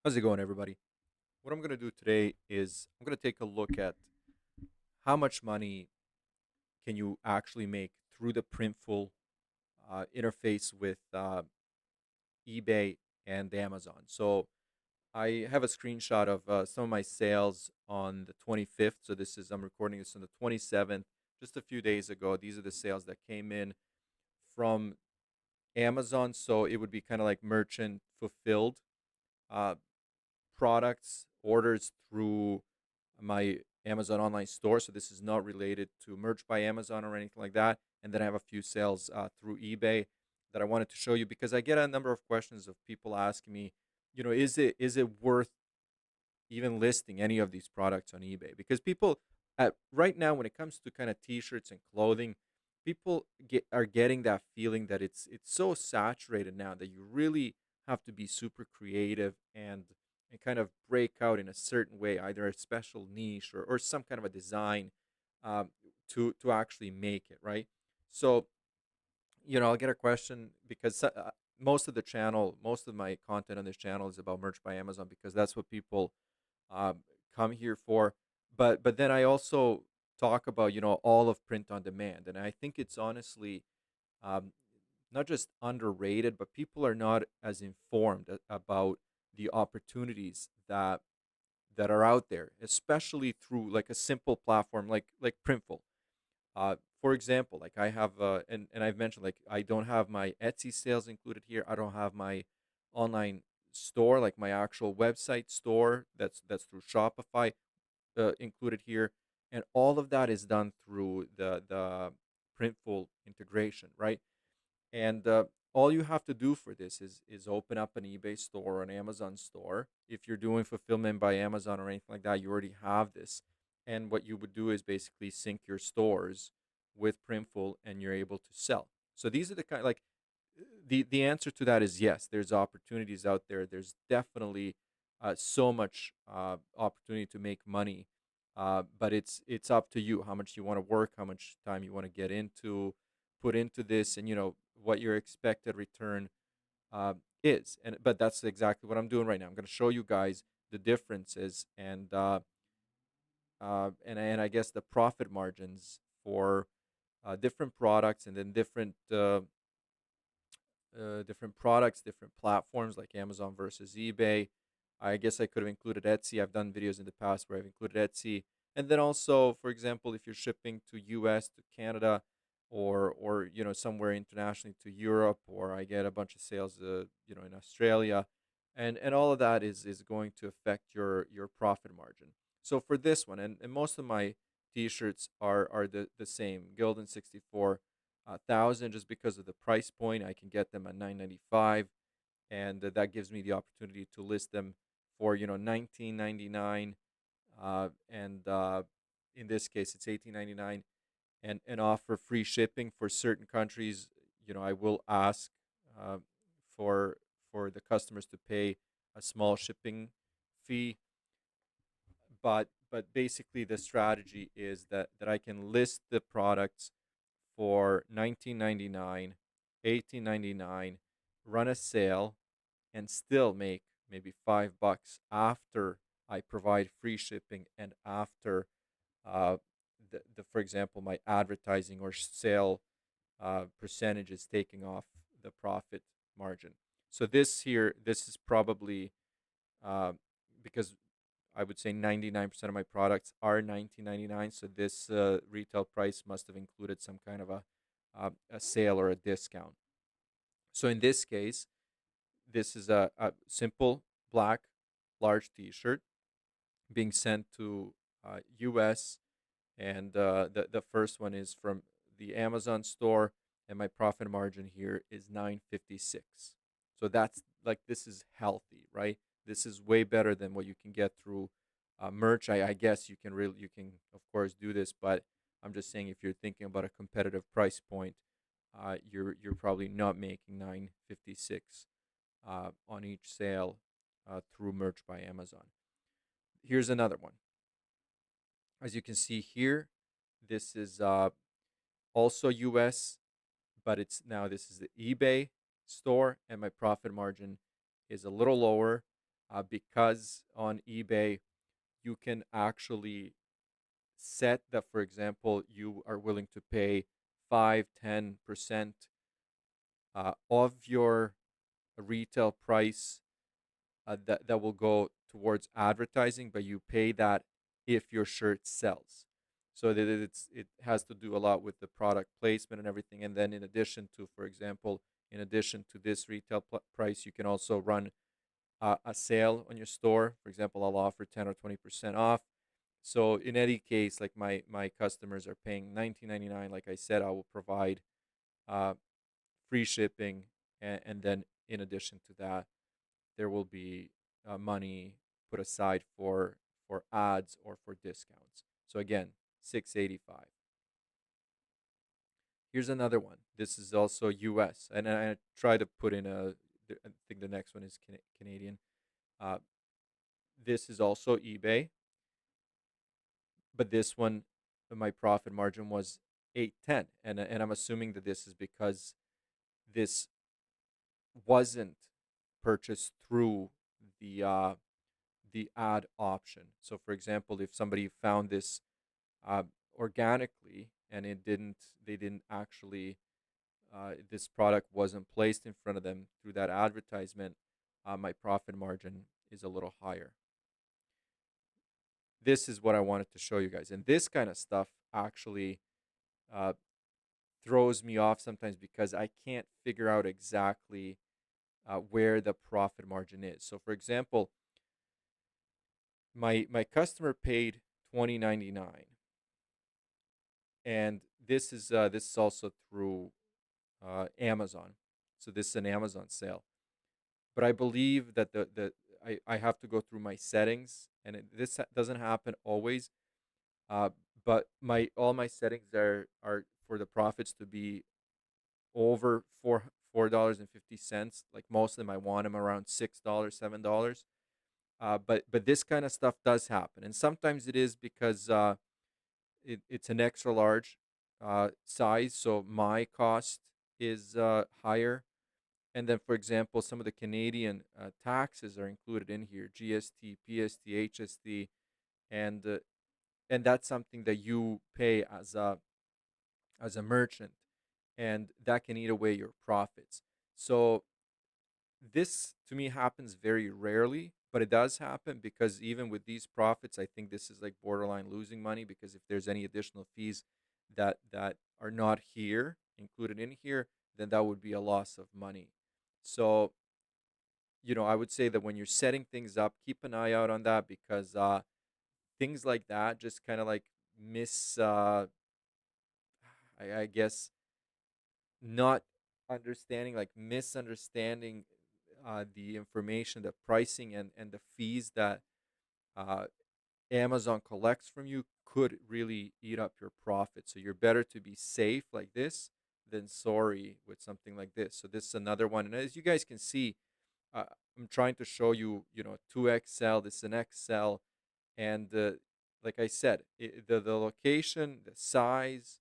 How's it going, everybody? What I'm going to do today is I'm going to take a look at how much money can you actually make through the Printful interface with eBay and Amazon. So I have a screenshot of some of my sales on the 25th. So I'm recording this on the 27th, just a few days ago. These are the sales that came in from Amazon. So it would be kind of like merchant fulfilled uh, products, orders through my Amazon online store. So this is not related to Merch by Amazon or anything like that. And then I have a few sales through eBay that I wanted to show you because I get a number of questions of people asking me, is it worth even listing any of these products on eBay? Because people right now, when it comes to kind of t-shirts and clothing, people are getting that feeling that it's so saturated now that you really have to be super creative and kind of break out in a certain way, either a special niche or some kind of a design um, to actually make it right. So I'll get a question because most of my content on this channel is about Merch by Amazon because that's what people um, come here for. But then I also talk about all of print on demand, and I think it's honestly um, not just underrated, but people are not as informed about the opportunities that are out there, especially through like a simple platform like Printful. For example, like I have, and I've mentioned, like I don't have my Etsy sales included here. I don't have my online store, like my actual website store that's through Shopify, included here, and all of that is done through the Printful integration, right? And all you have to do for this is open up an eBay store or an Amazon store. If you're doing fulfillment by Amazon or anything like that, you already have this. And what you would do is basically sync your stores with Printful, and you're able to sell. So these are the kind like the answer to that is yes. There's opportunities out there. There's definitely so much opportunity to make money, but it's up to you how much you want to work, how much time you want to put into this, and what your expected return is. And but that's exactly what I'm doing right now. I'm going to show you guys the differences and I guess the profit margins for different products, and then different products, different platforms like Amazon versus eBay. I guess I could have included Etsy. I've done videos in the past where I've included Etsy. And then also, for example, if you're shipping to US, to Canada, or somewhere internationally to Europe, or I get a bunch of sales in Australia, and all of that is going to affect your profit margin. So for this one, and most of my t-shirts are the same, Gildan 64 thousand, just because of the price point. I can get them at 9.95, and that gives me the opportunity to list them for 19.99, and in this case it's 18.99, and offer free shipping for certain countries. I will ask uh, for the customers to pay a small shipping fee, but basically the strategy is that I can list the products for 19.99, 18.99, run a sale, and still make maybe $5 after I provide free shipping, and after uh, for example, my advertising or sale percentage is taking off the profit margin. So this is probably uh, because I would say 99% of my products are 19.99. So this retail price must have included some kind of a sale or a discount. So in this case, this is a simple black large T-shirt being sent to U.S., and the first one is from the Amazon store, and my profit margin here is 9.56. So that's like, this is healthy, right? This is way better than what you can get through merch. I guess you can of course do this, but I'm just saying, if you're thinking about a competitive price point, you're probably not making 9.56 on each sale through Merch by Amazon. Here's another one. As you can see here, this is also US, but this is the eBay store, and my profit margin is a little lower. because on eBay you can actually set that, for example, you are willing to pay 5-10% of your retail price, that will go towards advertising, but you pay that if your shirt sells. So that it has to do a lot with the product placement and everything. And then in addition to, for example, in addition to this retail price, you can also run a sale on your store. For example, I'll offer 10 or 20% off. So in any case, like my customers are paying 19.99. Like I said, I will provide uh, free shipping, and then in addition to that, there will be money put aside for ads or for discounts. So again, 685. Here's another one. This is also US, and I try to put in I think the next one is Canadian. Uh, this is also eBay, but this one, my profit margin was 810, and I'm assuming that this is because this wasn't purchased through the uh, the ad option. So, for example, if somebody found this uh, organically and they didn't actually, this product wasn't placed in front of them through that advertisement, my profit margin is a little higher. This is what I wanted to show you guys, and this kind of stuff actually uh, throws me off sometimes because I can't figure out exactly where the profit margin is. So, for example, my customer paid 20.99, and this is also through Amazon. So this is an Amazon sale. But I believe that I have to go through my settings, and doesn't happen always. Uh, but my all my settings are for the profits to be over $4.50. Like most of them, I want them around $6, $7. But this kind of stuff does happen, and sometimes it is because it's an extra large size, so my cost is higher. And then, for example, some of the Canadian taxes are included in here: GST, PST, HST, and uh, and that's something that you pay as a merchant, and that can eat away your profits. So this to me happens very rarely, but it does happen because even with these profits, I think this is like borderline losing money, because if there's any additional fees that are not here included in here, then that would be a loss of money. So, I would say that when you're setting things up, keep an eye out on that, because things like that just kind of like miss, I guess, not understanding, like misunderstanding the information, the pricing, and the fees that uh, Amazon collects from you could really eat up your profit. So you're better to be safe like this than sorry with something like this. So this is another one, and as you guys can see, uh, I'm trying to show you, 2XL. This is an XL, and like I said, the location, the size,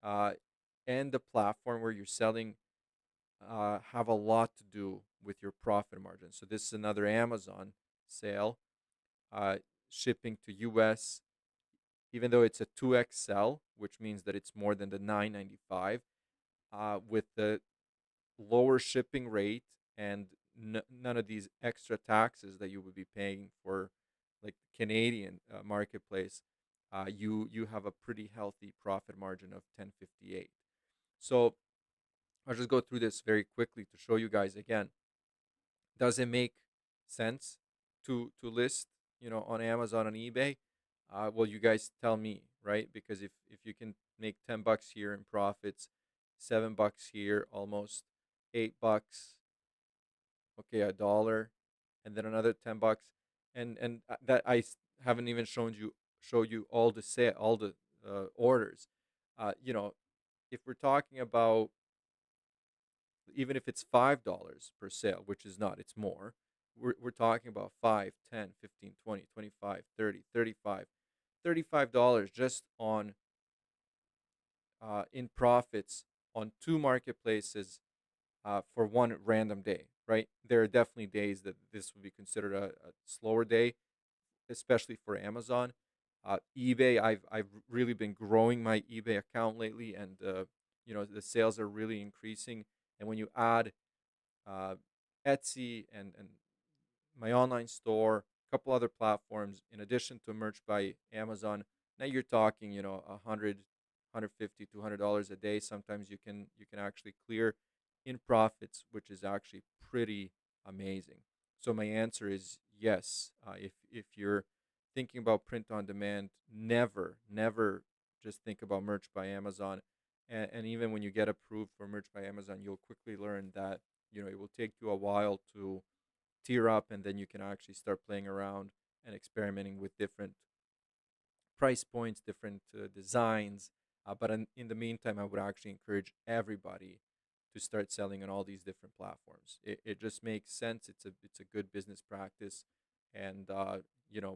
uh, and the platform where you're selling have a lot to do with your profit margin. So this is another Amazon sale, uh, shipping to US, even though it's a 2XL, which means that it's more than the 995, with the lower shipping rate and none of these extra taxes that you would be paying for, like the Canadian marketplace. You have a pretty healthy profit margin of 1058. So I'll just go through this very quickly to show you guys again. Does it make sense to list, on Amazon, on eBay? Well, you guys tell me, right? Because if you can make $10 here in profits, $7 here, almost $8, okay, a dollar, and then another $10, and that haven't even show you all the orders. You know, if we're talking about, even if it's $5 per sale, which is not, it's more. We're talking about 5, 10, 15, 20, 25, 30, 35, $35 just on in profits on two marketplaces for one random day. right? There are definitely days that this would be considered a slower day, especially for Amazon. eBay, I've really been growing my eBay account lately, and the sales are really increasing. And when you add uh, Etsy and my online store, a couple other platforms, in addition to merch by Amazon, now you're talking, $150, $200 a day. Sometimes you can actually clear in profits, which is actually pretty amazing. So my answer is yes. If you're thinking about print on demand, never just think about merch by Amazon. And even when you get approved for merch by Amazon, you'll quickly learn that it will take you a while to tier up, and then you can actually start playing around and experimenting with different price points, different designs. But in the meantime, I would actually encourage everybody to start selling on all these different platforms. It just makes sense. It's a good business practice, and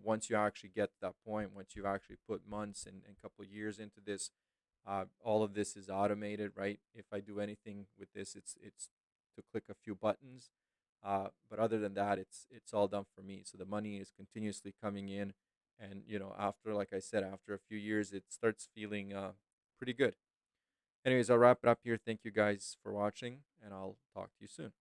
once you actually get to that point, once you've actually put months and a couple of years into this, all of this is automated, right? If I do anything with this, it's to click a few buttons. But other than that, it's all done for me. So the money is continuously coming in, and after, like I said, after a few years, it starts feeling pretty good. Anyways, I'll wrap it up here. Thank you guys for watching, and I'll talk to you soon.